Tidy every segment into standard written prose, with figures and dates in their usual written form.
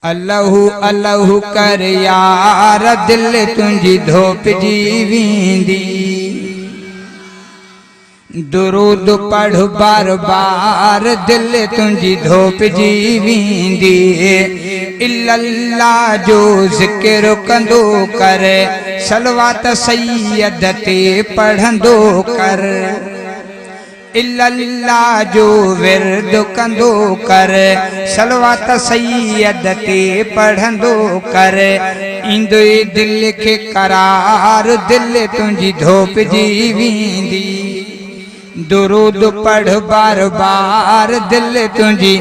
अल्लाहु अल्लाहु कर यार दिल तुंजी धोप जीवींदी। दुरूद पढ़ बार बार दिल तुंजी धोप जीवींदी। इल्लल्लाह जो जिक्र कंदो कर सलवात सैयद ते पढ़ंदो कर। इल्लल्लाह जो विरद कंदो कर सलवात सैयद ते पढ़ंदो कर। इंदो दिल के करार दिल तुंजी धोप जीवींदी। दुरूद पढ़ बार बार दिल तुंजी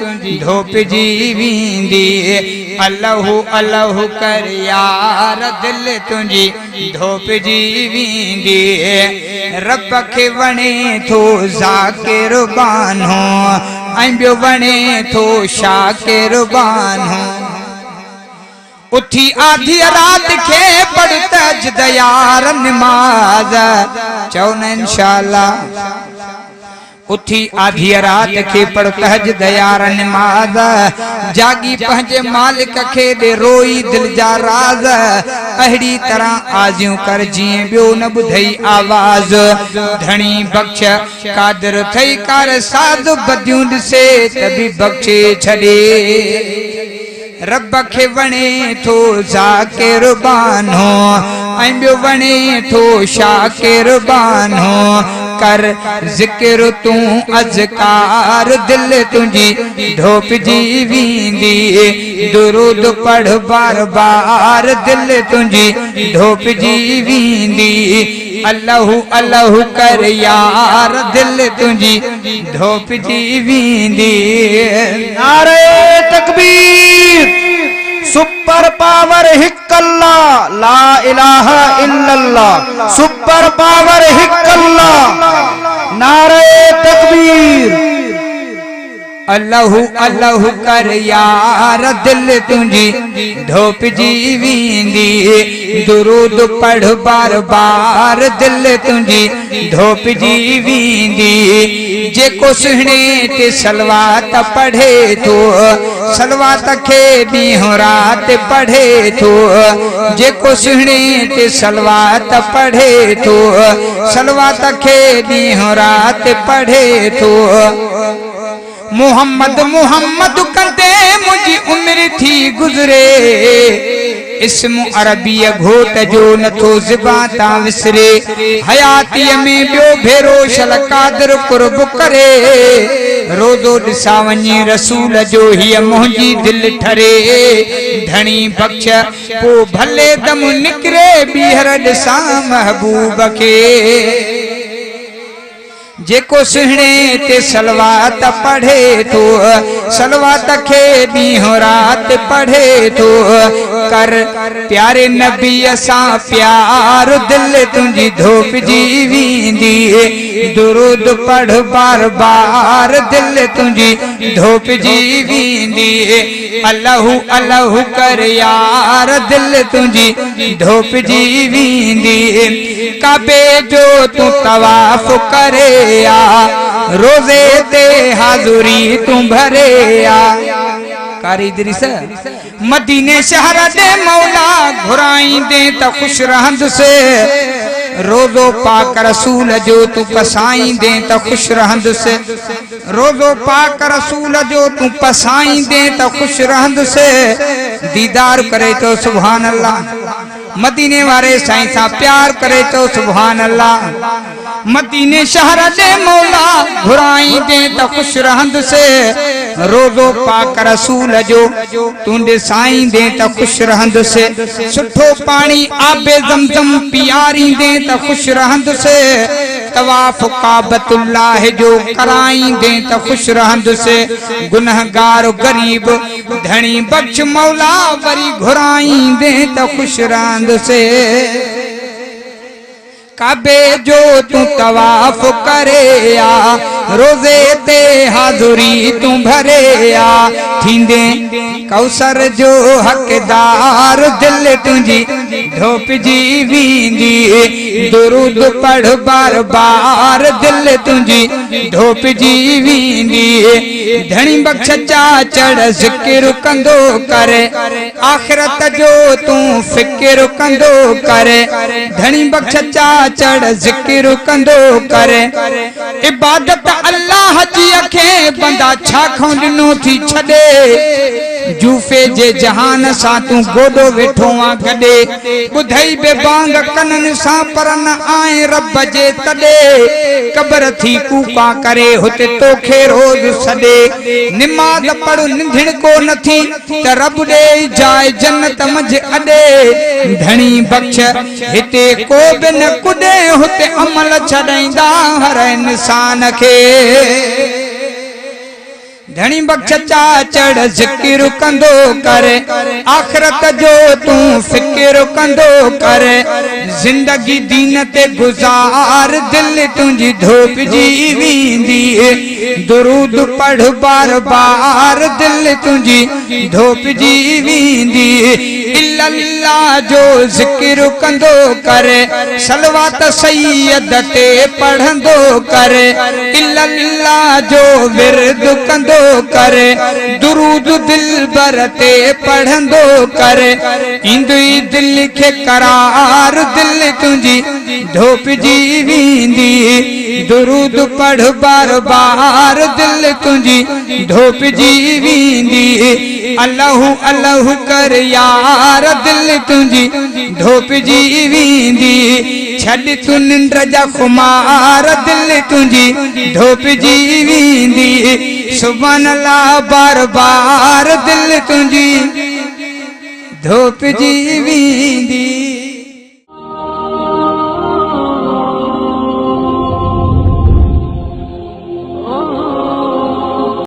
धोप जीवींदी। अल्लाहु अल्लाहु कर यार दिल तुंजी धोप जीवींदी। रब के वणे थो ज़ाकिर बानो ऐं ॿियो वणे थो शाकिर बानो। उठी आधी रात के पढ़ तजद यार नमाज चौन इंशाअल्लाह। उठी आधी रात के पढ़ तहज्जुद यार नमाज। जागी पंहिंजे मालिक के दे रोई दिल जा राज। अहिड़ी तरह आजियूं कर जीअं ॿियो न ॿुधई आवाज। धणी बख्श कादिर थई कर साध बदियूं ॾिसे त बि बख्शे छॾे। रब के वणे थो ज़ाकिर बानो ऐं ॿियो वणे थो शाकिर बानो। कर जिक्र तू अज़कार दिल तुंजी धोप जीवींदी। दुरूद पढ़ बार बार दिल तुंजी धोप जीवींदी। अल्लाहु अल्लाहु कर यार दिल तुंजी धोप जीवींदी। नारे तकबीर। सुपर पावर हिक्कल्ला ला इलाहा इल्लल्लाह। सुपर पावर हिक्कल्ला। नारे तकबीर। अल्लाहु अल्लाहु कर यार दिल तुंजी धोप जीवींदी। दुरूद पढ़ बार बार दिल तुंजी धोप जीवींदी। जेको सुहिणे ते सलवात पढ़े थो सलवात खे ॾींहों रात पढ़े थो। जेको सुहिणे ते सलवात पढ़े थो सलवात खे ॾींहों रात पढ़े थो। मोहम्मद मोहम्मद कंदे मुंहिंजी उम्र थी गुज़रे। इस्म अरबी घोट जो नथो ज़िबां तां विसरे। हयातीअ में ॿियो भेरो शल कादिर कुर्ब करे। रोज़ो ॾिसां वञी रसूल जो हीअ मुंहिंजी दिल ठरे। धणी बख्श पोइ भले दम निकिरे ॿीहर ॾिसां महबूब खे। जेको सुहिणे ते सलवात पढ़े थो सलवात खे ॾींहों रात पढ़े थो। कर प्यारे नबीअ सां प्यार दिल तुंजी धोप जीवींदी। दुरूद पढ़ बार बार दिल तुंजी धोप जीवींदी। अल्लाहु अल्लाहु कर यार दिल तुंजी धोप जीवींदी। काबे जो तू तवाफ करे आ रोज़े ते हाज़ुरी तू भरे आ। कारी इदरीस मदीने शहर दे मौला घुराईंदे त खुश रहंदुसे। रोज़ो पाक रसूल जो तू पसाईंदे त खुश रहंदुसे। रोज़ो पाक रसूल जो तू पसाईंदे त खुश रहंदुसे। दीदार करे तो सुभान अल्लाह। मदीने वारे साईं सां प्यार करे तो सुभान अल्लाह। मदीने शहर दे मौला घुराईंदे त खुश रहंदुसे। रोज़ो पाक रसूल जो तू ॾिसाईंदे त खुश रहंदुसे। सुठो पाणी आबे ज़मज़म पियारींदे त खुश रहंदुसे। तवाफ काबतुल्लाह जो कराईंदे त खुश रहंदुसे। गुनहगार गरीब धणी बख्श मौला वरी घुराईंदे त खुश रहंदुसे। काबे जो तू तवाफ करे आ रोज़े ते हाज़ुरी तू भरे आ। थींदे कौसर जो हकदार दिल तुझी धोपजी वींदी दुरूद पढ़ बार बार दिल तुझी धोपजी वींदी धणी बख्श चा चढ़ ज़िक्र कंदो करे आखिरत जो तू फिक्र कंदो करे धणी बख्श चा चढ़ ज़िक्र कंदो करे इबादत अल्लाह जी अखे बंदा छा खां ॾिनो थी छॾे जूफे जे जहान सा तू गोडो वेठो आ गडे बुधई बेबांग कनन सा परन आए रब जे तडे कब्र थी कूपा करे होते तोखे रोज सडे निमाज पढ़ निंधण को नथी त रब दे जाए जन्नत मज अडे धणी बख्श हिते को बि न कुडे होते अमल छॾाईंदा हर इंसान खे धणी बख्श चा चढ़ ज़िक्र कंदो करे आखिरत जो तू फिक्र कंदो करे जिंदगी दीन ते गुजार दिल तुझी धोपजी वींदी दुरूद पढ़ बार बार दिल तुझी धोपजी वींदी इल्लल्लाह जो ज़िक्र कंदो करे सलवात सैयद ते पढ़ंदो करे इल्लल्लाह जो विरद कंदो करे दुरूद दिल बरते पढ़ंदो करे इंदुई दिल खे करार दिल तुझी धोपजी वींदी दुरूद पढ़ बार बार दिल तुझी धोपजी वींदी अल्लाह अल्लाह कर यार दिल तुझी धोपजी वींदी छॾ तू निंड जा खुमार दिल तुझी धोपजी वींदी सुभान अल्लाह बार बार दिल तुझी धोपजी वींदी।